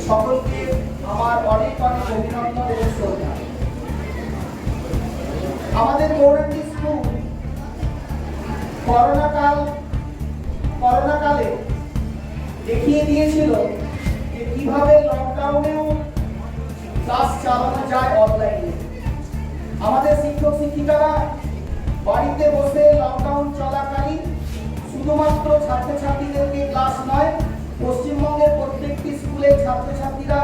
সকলকে আমার অনেক অনেক অভিনন্দন এবং শ্রদ্ধা। আমাদের গৌরাঙ্গী স্কুল করোনাকালে দেখিয়ে দিয়েছিল যে কিভাবে লকডাউনেও ক্লাস চালানো যায় অনলাইনে। আমাদের শিক্ষক শিক্ষিকারা বাড়িতে বসে লকডাউন চলাকালীন শুধুমাত্র ছাত্রছাত্রীদেরকে ক্লাস নয়, পশ্চিমবঙ্গের প্রত্যেকটি স্কুলের ছাত্রছাত্রীরা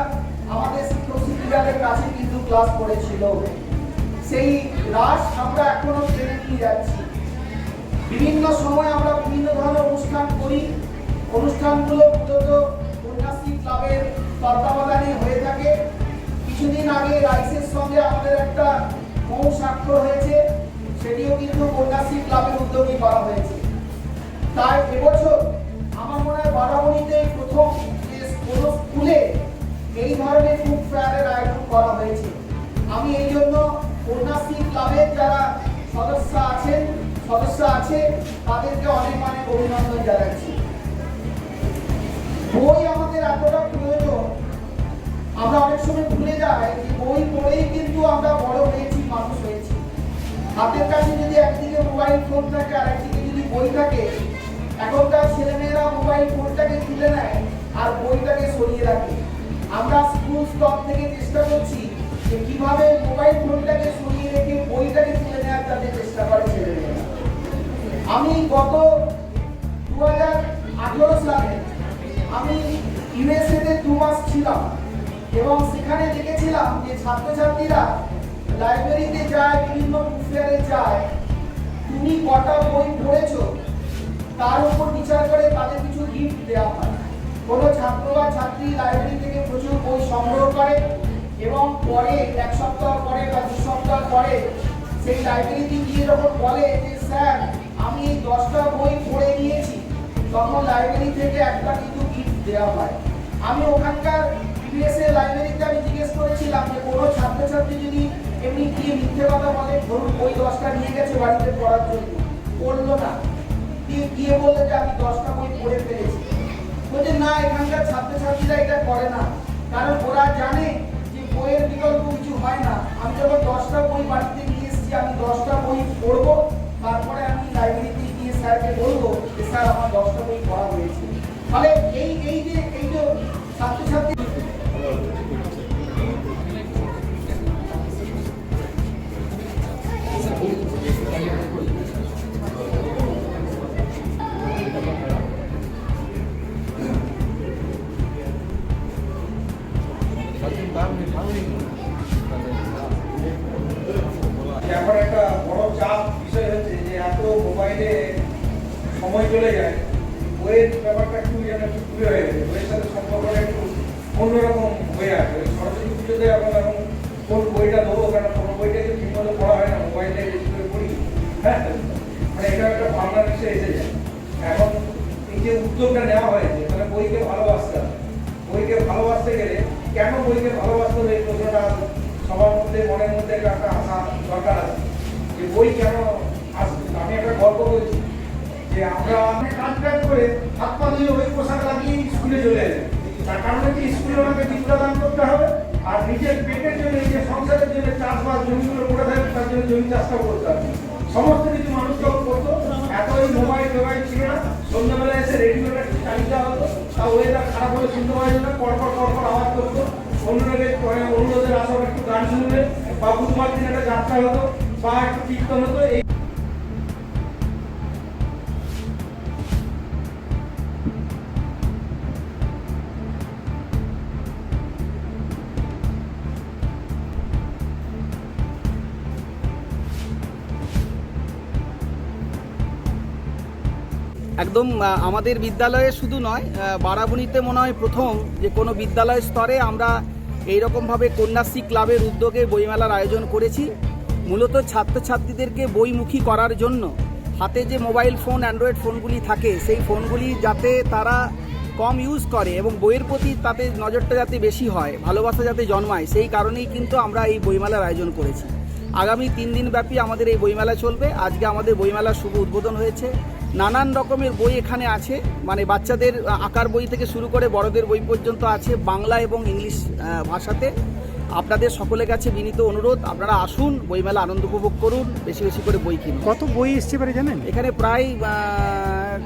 আমাদের শিক্ষক শিক্ষিকাদের কাছে কিন্তু ক্লাস করেছিল। সেই রাশ আমরা এখনো টেনে নিয়ে যাচ্ছি। বিভিন্ন সময় আমরা বিভিন্ন ধরনের অনুষ্ঠান করি। অনুষ্ঠানগুলো মূলত কন্যাশ্রী ক্লাবের তত্ত্বাবধানে হয়ে থাকে। কিছুদিন আগে রাইসের সঙ্গে আমাদের একটা মৌ স্বাক্ষর হয়েছে, সেটিও কিন্তু কন্যাশ্রী ক্লাবের উদ্যোগে করা হয়েছে। তাই এবছর আমার মনে হয় বারাবণীতে প্রথম কোনো স্কুলে এই ধরনের ফুড ফেয়ারের আয়োজন করা হয়েছে। আমি এই জন্য কন্যাশ্রী ক্লাবের যারা সদস্য আছে তাদেরকে অনেক অনেক অভিনন্দন জানাচ্ছি। বই আমাদের এতটা প্রয়োজন, আমরা অনেক সময় ভুলে যাই যে বই পড়েই কিন্তু আমরা বড় হয়েছি, মানুষ হয়েছি। হাতের কাছে যদি একদিকে মোবাইল ফোন থাকে আর একদিকে যদি বই থাকে, এখনকার ছেলেমেয়েরা মোবাইল ফোনটাকে তুলে নেয় আর বইটাকে সরিয়ে রাখে। আমরা স্কুল স্তর থেকে চেষ্টা করছি যে কিভাবে মোবাইল ফোনটাকে সরিয়ে রেখে বইটাকে তুলে নেওয়ার তাদের চেষ্টা করে ছেলেমেয়েরা। আমি গত 2018 সালে আমি ইউএসএতে 2 মাস ছিলাম এবং সেখানে দেখেছিলাম যে ছাত্রছাত্রীরা লাইব্রেরিতে যায়, বিভিন্ন বুক ফেয়ারে যায়, তুমি কটা বই পড়েছো তার উপর বিচার করে তাদের কিছু গিফট দেওয়া হয়। কোনো ছাত্র বা ছাত্রী লাইব্রেরি থেকে প্রচুর বই সংগ্রহ করে এবং পরে 1 সপ্তাহ পরে বা 2 সপ্তাহ পরে সেই লাইব্রেরিতে গিয়ে যখন বলে যে স্যার আমি এই 10টা বই পড়ে নিয়েছি, তখন লাইব্রেরি থেকে একটা কিন্তু গিফট দেওয়া হয়। আমি ওখানকার পিবিএসএ লাইব্রেরিতে আমি জিজ্ঞেস করেছিলাম যে কোনো ছাত্রছাত্রী যদি এমনি গিয়ে মিথ্যে কথা বলে, ধরুন বই 10টা নিয়ে গেছে বাড়িতে পড়ার জন্য, পড়লো না, গিয়ে বললে যে আমি 10টা বই পড়ে ফেলেছি, বলছে না এখানকার ছাত্রছাত্রীরা এটা করে না, কারণ ওরা জানে যে বইয়ের বিকল্প কিছু হয় না। আমি যখন 10টা বই বাড়িতে নিয়ে এসেছি, আমি 10টা বই পড়বো, তারপরে আমি লাইব্রেরিতে গিয়ে স্যারকে বলবো যে স্যার আমার 10টা বই পড়া হয়েছে। ফলে এই যে ছাত্রছাত্রী এখন একটা বড় চাপ বিষয় হচ্ছে যে এত মোবাইলে সময় চলে যায়, বইয়ের ব্যাপারটা একটু যেন একটু দূরে হয়ে গেছে, বইয়ের সাথে সম্পর্কটা একটু অন্যরকম হয়ে আসে। সরস্বতী পুজোতে এখন কোন বইটা দেবো, কেন কোনো বইটাকে ঠিকমতো পড়া হয় না, মোবাইলে বেশি করে পড়ি। হ্যাঁ, মানে এটা একটা ভাবনা বিষয় এসে যায়। এখন এই যে উদ্যোগটা নেওয়া হয়েছে, তাহলে বইকে ভালোবাসতে হবে। বইকে ভালোবাসতে গেলে কেন বইকে ভালোবাসতে হবে এই প্রশ্নটা সবার মধ্যে মনের মধ্যে একটা আসা দরকার আছে যে বই কেন আসবে। আমি একটা গল্প বলছি যে আমরা কাজ করে হাত পা ধুয়ে ওই পোশাক লাগিয়ে স্কুলে চলে এলেন। তার কারণে কি স্কুলে ওনাকে বিদ্যা দান করতে হবে, আর নিজের পেটের জন্য, নিজের সংসারের জন্য চাষবাস জমিগুলো পড়ে থাকে, তার জন্য জমি চাষটাও করতে হবে। সমস্ত কিছু মানুষ তখন করতো, এত ওই মোবাইল ছিল না। সন্ধ্যাবেলা এসে রেডিওটা চালিয়ে দেওয়া হতো, তা ওয়েদার খারাপ হলে শুনতে পাওয়া যেত না, কড়কড় আওয়াজ করতো। অন্যদের আসার একটু গান শুনবে, বা বুধবার দিন একটা যাত্রা হতো বা একটু কীর্তন হতো। এই একদম আমাদের বিদ্যালয়ে শুধু নয়, বারাবণীতে মনে হয় প্রথম যে কোনো বিদ্যালয় স্তরে আমরা এইরকমভাবে কন্যাশ্রী ক্লাবের উদ্যোগে বইমেলার আয়োজন করেছি। মূলত ছাত্রছাত্রীদেরকে বইমুখী করার জন্য হাতে যে মোবাইল ফোন, অ্যান্ড্রয়েড ফোনগুলি থাকে, সেই ফোনগুলি যাতে তারা কম ইউজ করে এবং বইয়ের প্রতি তাতে নজরটা যাতে বেশি হয়, ভালোবাসা যাতে জন্মায়, সেই কারণেই কিন্তু আমরা এই বইমেলার আয়োজন করেছি। আগামী 3 দিন ব্যাপী আমাদের এই বইমেলা চলবে। আজকে আমাদের বইমেলার শুভ উদ্বোধন হয়েছে। নানান রকমের বই এখানে আছে, মানে বাচ্চাদের আঁকার বই থেকে শুরু করে বড়দের বই পর্যন্ত আছে, বাংলা এবং ইংলিশ ভাষাতে। আপনাদের সকলের কাছে বিনীত অনুরোধ, আপনারা আসুন, বইমেলা আনন্দ উপভোগ করুন, বেশি বেশি করে বই কিনুন। কত বই এসছে পারে জানেন? এখানে প্রায়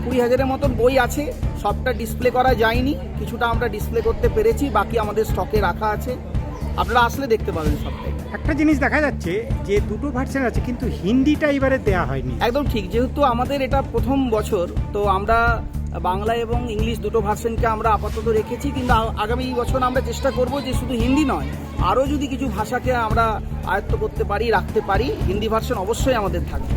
20,000-এর মতন বই আছে। সবটা ডিসপ্লে করা যায়নি, কিছুটা আমরা ডিসপ্লে করতে পেরেছি, বাকি আমাদের স্টকে রাখা আছে। আপনারা আসলে দেখতে পাবেন সবটাই। একটা জিনিস দেখা যাচ্ছে যে দুটো ভার্সন আছে, কিন্তু হিন্দিটা এবারে দেয়া হয়নি। একদম ঠিক, যেহেতু আমাদের এটা প্রথম বছর, তো আমরা বাংলা এবং ইংলিশ দুটো ভার্সনকে আমরা আপাতত রেখেছি, কিন্তু আগামী বছর আমরা চেষ্টা করব যে শুধু হিন্দি নয়, আরও যদি কিছু ভাষাকে আমরা আয়ত্ত করতে পারি, রাখতে পারি, হিন্দি ভার্সন অবশ্যই আমাদের থাকবে।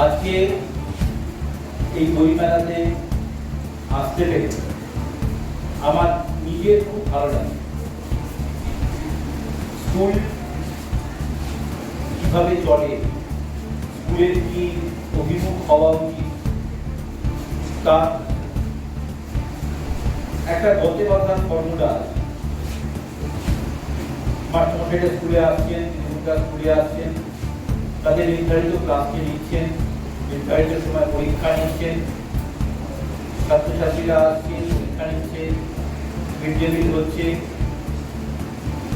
আজকে এই বইমেলাতে আসতে পেরে আমার নিজের খুব ভালো লাগে। স্কুল কিভাবে চলে, স্কুলের কি অভিমুখ হওয়া উচিত, তার একটা গতে বাঁধা ফর্মুলা আছে। মাস্টারমশাইরা স্কুলে আসছেন, দিদিমণিরা স্কুলে আসছেন, তাদের নির্ধারিত ক্লাসকে নিচ্ছেন, নির্ধারিত সময় পরীক্ষা নিচ্ছেন, ছাত্রছাত্রীরা আসছেন, পরীক্ষা নিচ্ছেন, মিড ডে মিল হচ্ছে,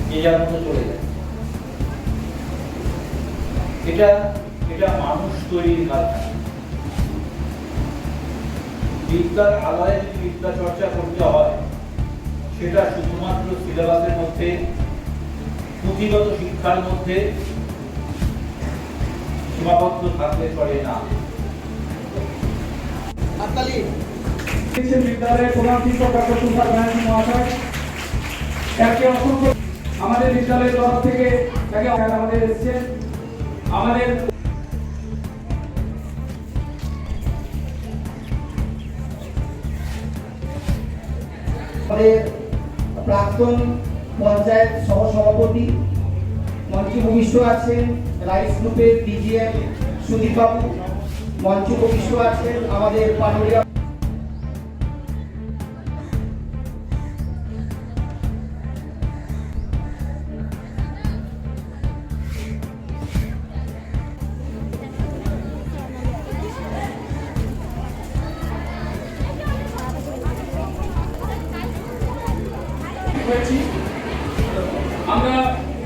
যে যার মতো চলে যাচ্ছে। এটা মানুষ তৈরির কারখানা। বিদ্যার আলায় যদি বিদ্যা চর্চা করতে হয়, সেটা শুধুমাত্র সিলেবাসের মধ্যে, পুঁথিগত শিক্ষার মধ্যে সীমাবদ্ধ থাকলে চলে না। বিদ্যালয়ের প্রধান শিক্ষক ডক্টর তুষার ব্যানার্জি মহাশয়, তাকে অসংখ্য আমাদের বিদ্যালয়ের তরফ থেকে তাকে আমাদের এসেছেন। আমাদের প্রাক্তন পঞ্চায়েত সহসভাপতি মঞ্চে উপবিষ্ট আছেন, রাইস গ্রুপের ডিজিএম সুদীপ বাবু মঞ্চে উপবিষ্ট আছেন, আমাদের পাটুরিয়া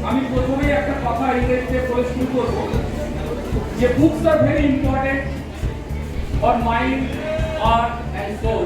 আমি প্রথমেই একটা কথা ইংরেজিতে বলে শুরু করবো যে books are very important for mind, heart and soul.